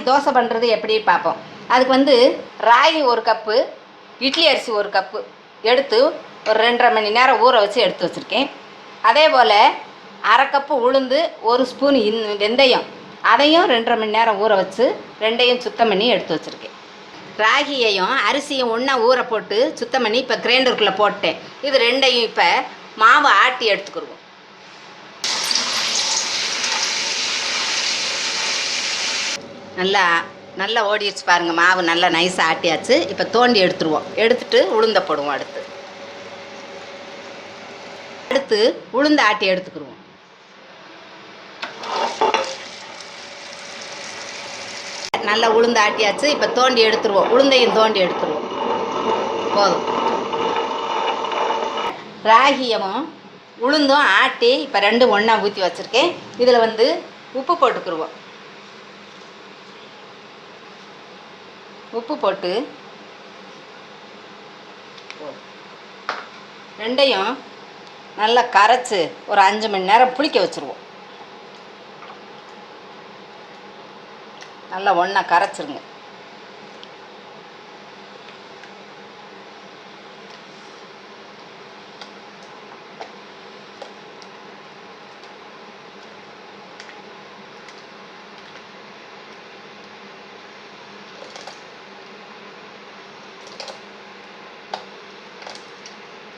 தோசை பண்ணுறது எப்படி பார்ப்போம். அதுக்கு வந்து ராகி 1 கப்பு, இட்லி அரிசி 1 கப்பு எடுத்து ஒரு 2.5 மணி நேரம் ஊற வச்சு எடுத்து வச்சுருக்கேன். அதே போல் 1/2 கப்பு உளுந்து, 1 ஸ்பூன் வெந்தயம், அதையும் 2.5 மணி நேரம் ஊற வச்சு 2யும் சுத்தம் பண்ணி எடுத்து வச்சுருக்கேன். ராகியையும் அரிசியும் ஒன்றா ஊற போட்டு சுத்தம் பண்ணி இப்போ கிரைண்டருக்குள்ளே போட்டேன். இது 2யும் இப்போ மாவு ஆட்டி எடுத்துக்கிடுவோம். நல்லா ஓடிடுச்சு பாருங்கள். மாவு நல்லா நைஸாக ஆட்டியாச்சு. இப்போ தோண்டி எடுத்துருவோம். எடுத்துட்டு உளுந்த போடுவோம். அடுத்து உளுந்த ஆட்டி எடுத்துக்கிடுவோம். நல்லா உளுந்து ஆட்டியாச்சு. இப்போ தோண்டி எடுத்துருவோம். உளுந்தையும் தோண்டி எடுத்துருவோம். போதும். ராகியமும் உளுந்தும் ஆட்டி இப்போ 2 ஒன்றா ஊற்றி வச்சுருக்கேன். இதில் வந்து உப்பு போட்டுக்கிடுவோம். உப்பு போட்டு 2யும் நல்லா கரைச்சி ஒரு 5 மணி நேரம் புளிக்க வச்சுருவோம். நல்லா ஒன்றா கரைச்சிருங்க.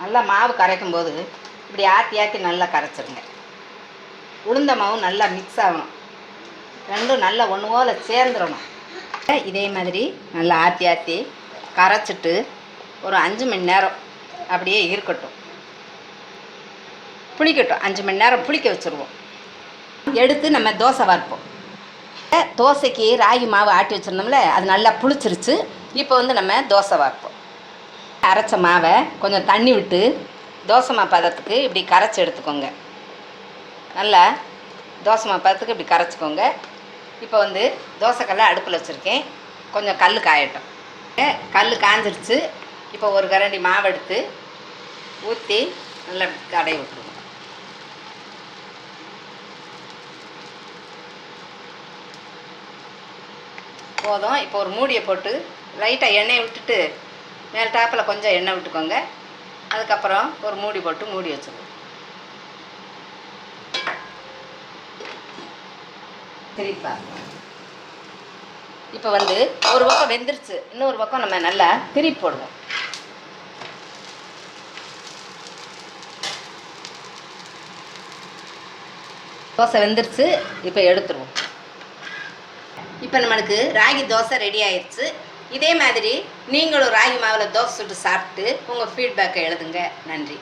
நல்லா மாவு கரைக்கும் போது இப்படி ஆற்றி நல்லா கரைச்சிருங்க. உளுந்த மாவும் நல்லா மிக்ஸ் ஆகணும். 2ம் நல்லா ஒன்று போல் சேர்ந்துடணும். இதே மாதிரி நல்லா ஆற்றி கரைச்சிட்டு ஒரு 5 மணி நேரம் அப்படியே இருக்கட்டும், புளிக்கட்டும். 5 மணி நேரம் புளிக்க வச்சுருவோம். எடுத்து நம்ம தோசை வார்ப்போம். தோசைக்கு ராகி மாவு ஆட்டி வச்சுருந்தோம்ல, அது நல்லா புளிச்சிருச்சு. இப்போ வந்து நம்ம தோசை வார்ப்போம். அரைச்ச மாவை கொஞ்சம் தண்ணி விட்டு தோசை மாவு பதத்துக்கு இப்படி கரைச்சி எடுத்துக்கோங்க. நல்லா தோசை மாவு பதத்துக்கு இப்படி கரைச்சிக்கோங்க. இப்போ வந்து தோசைக்கல்லை அடுப்பில் வச்சுருக்கேன். கொஞ்சம் கல் காயட்டும். கல் காஞ்சிருச்சு. இப்போ ஒரு கரண்டி மாவு எடுத்து ஊற்றி நல்லா கடைய விட்டுருவோம். போதும். இப்போ ஒரு மூடியை போட்டு லைட்டாக எண்ணெயை விட்டுட்டு மேல் டாப்பில் கொஞ்சம் எண்ணெய் விட்டுக்கோங்க. அதுக்கப்புறம் ஒரு மூடி போட்டு மூடி வச்சுருவோம். சரிப்பா. இப்போ வந்து ஒரு பக்கம் வெந்துருச்சு. இன்னொரு பக்கம் நம்ம நல்லா திருப்பி போடுவோம். தோசை வெந்துருச்சு. இப்போ எடுத்துருவோம். இப்போ நம்மளுக்கு ராகி தோசை ரெடி ஆயிடுச்சு. இதே மாதிரி நீங்களும் ராகி மாவில் தோசை சுட்டு சாப்பிட்டு உங்கள் ஃபீட்பேக்கை எழுதுங்க. நன்றி.